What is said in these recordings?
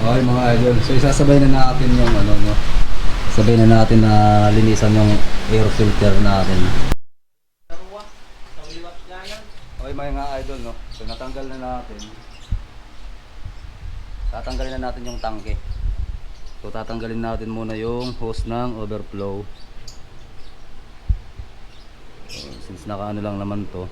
Okay mga idol, so isasabay na natin yung ano no. Sabay na natin na linisan yung air filter natin. Okay mga idol no. So natanggal na natin. Tatanggalin na natin yung tangke. So tatanggalin natin muna yung hose ng overflow. So, since nakaano lang naman to.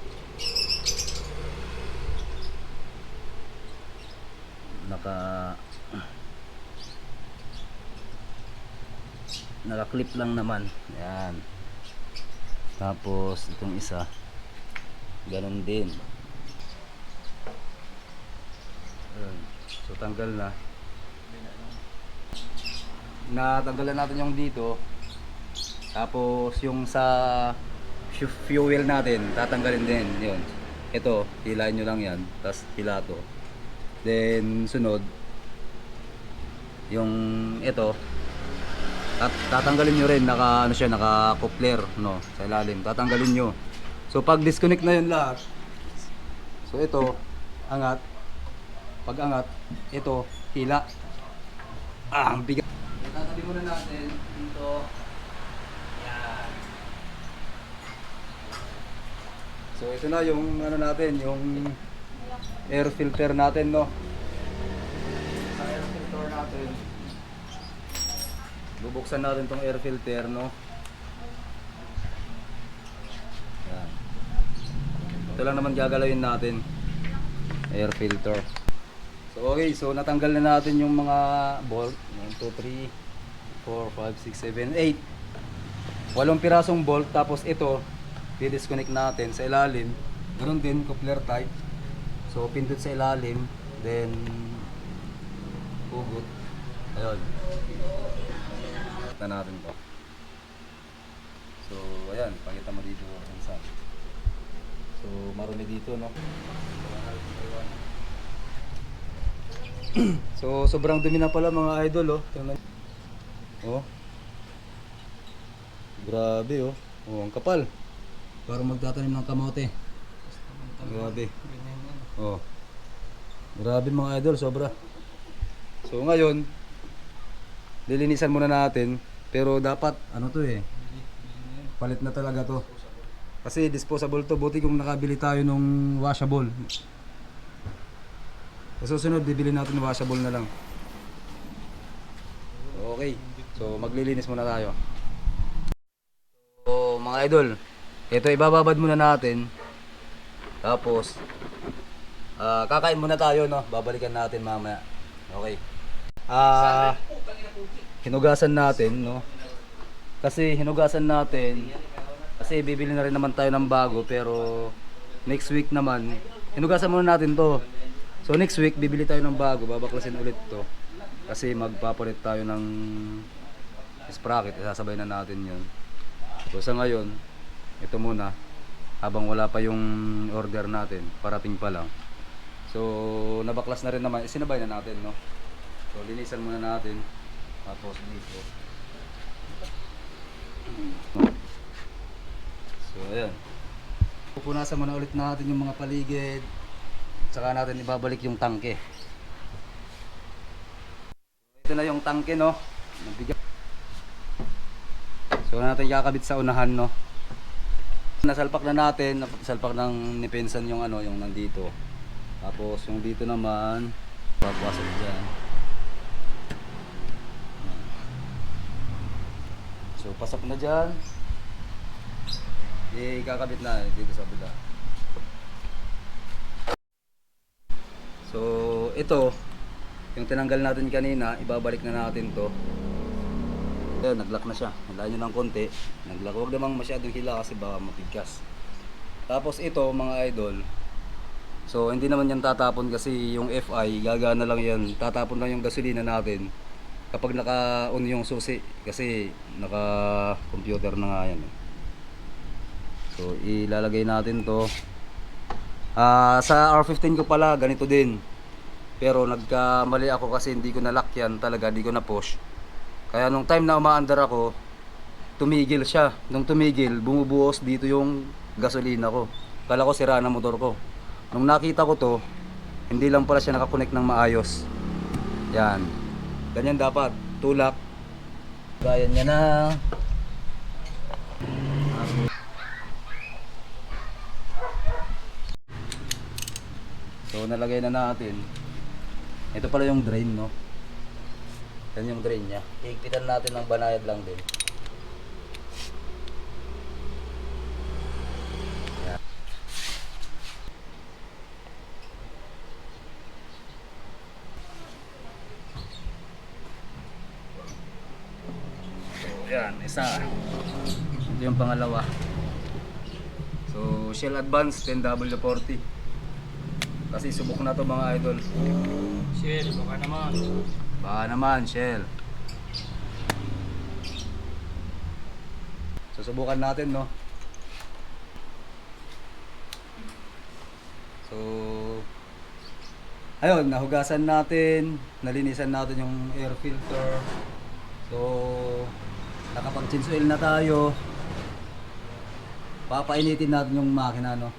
Naka-clip lang naman. Ayan. Tapos itong isa ganun din. Ayan. So tanggal na. Natanggalan natin yung dito. Tapos yung sa fuel natin tatanggalin din. Yun. Ito, hilahin nyo lang yan. Tapos hila to. Then sunod yung ito tatanggalin nyo rin, naka ano siya, naka coupler no, sa ilalim, tatanggalin nyo. So pag disconnect na yun lahat, so ito angat, pag angat ito hila. Ang bigat. Tatabi muna natin dito. Yan. So ito na yung ano natin, yung air filter natin no. Sa air filter natin, bubuksan natin tong air filter no. Yan. Ito lang naman gagalawin natin, air filter. So okay, so natanggal na natin yung mga bolt. 1, 2, 3, 4, 5, 6, 7, 8. 8 pirasong bolt. Tapos ito i-disconnect natin sa ilalim. Ganoon din, coupler type. So pindot sa ilalim, then hugot. Ayun. Na natin to. So ayan, pakita mo dito ang sa. So marami dito no. So sobrang dumi na pala mga idol oh. Tingnan. Oh. Grabe oh. Oh, ang kapal. Parang magtatanim ng kamote. Grabe. Oh. Grabe mga idol, sobra. So ngayon, lilinisan muna natin, pero dapat ano to eh, palit na talaga to. Kasi disposable to, buti kung nakabili tayo nung washable. Sa susunod, bibili natin washable na lang. Okay, so maglilinis muna tayo. So mga idol, ito ibababad muna natin. Tapos kakain muna tayo no, babalikan natin mamaya. Okay. Hinugasan natin no. Kasi hinugasan natin kasi bibili na rin naman tayo ng bago, pero next week naman hinugasan muna natin to. So next week bibili tayo ng bago, babaklasin ulit to. Kasi magpapalit tayo ng sprocket, isasabay na natin 'yon. So sa ngayon, ito muna habang wala pa yung order natin, parating pa lang. So nabaklas na rin naman, isinabay na natin no. So linisan muna natin. Tapos dito. So ayan. Pupunasan muna ulit natin yung mga paligid. Saka natin ibabalik yung tangke. Ito na yung tangke no. So natin kakabit sa unahan no. Nasalpak na natin, nasalpak ng nipensan yung ano, yung nandito. Tapos yung dito naman papasok dyan. So pasok na dyan. Ikakabit na dito sa bila. So ito yung tinanggal natin kanina, ibabalik na natin to. Ayan, naglock na siya. Hilahin nyo ng konti. Naglock. Huwag namang masyadong hila kasi baka mapigkas. Tapos ito mga idol, so hindi naman yan tatapon kasi yung FI gagana lang yan. Tatapon lang yung gasolina natin kapag naka-on yung susi, kasi naka-computer na nga yan. So ilalagay natin to. Sa R15 ko pala ganito din, pero nagkamali ako kasi hindi ko na-lock yan talaga, hindi ko na-push. Kaya nung time na umaandar ako, tumigil siya. Nung tumigil, bumubuhos dito yung gasolina ko. Kala ko sira na motor ko. Nung nakita ko to, hindi lang pala siya nakakonect ng maayos. Yan. Ganyan dapat, tulak. Gaya niya na. So nalagay na natin. Ito pala yung drain, no. Yan yung drain niya. Higpitan natin ng banayad lang din. Yan. So yan, isa. Ito yung pangalawa. So Shell Advance 10W40. Kasi subok na to mga idol. Shell, baka naman. Baka naman, Shell. Susubukan natin, no? So, ayun, nahugasan natin, nalinisan natin yung air filter. So, nakapag-change oil na tayo. Papainitin natin yung makina, no?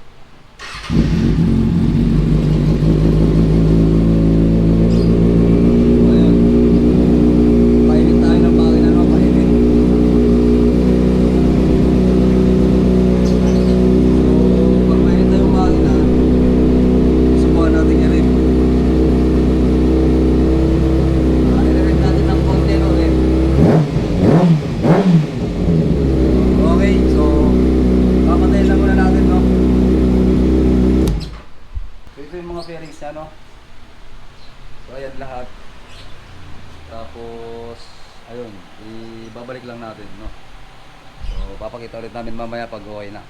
Fairings niya, no? So ayan lahat. Tapos ayun, ibabalik lang natin, no? So papakita ulit namin mamaya pag okay na.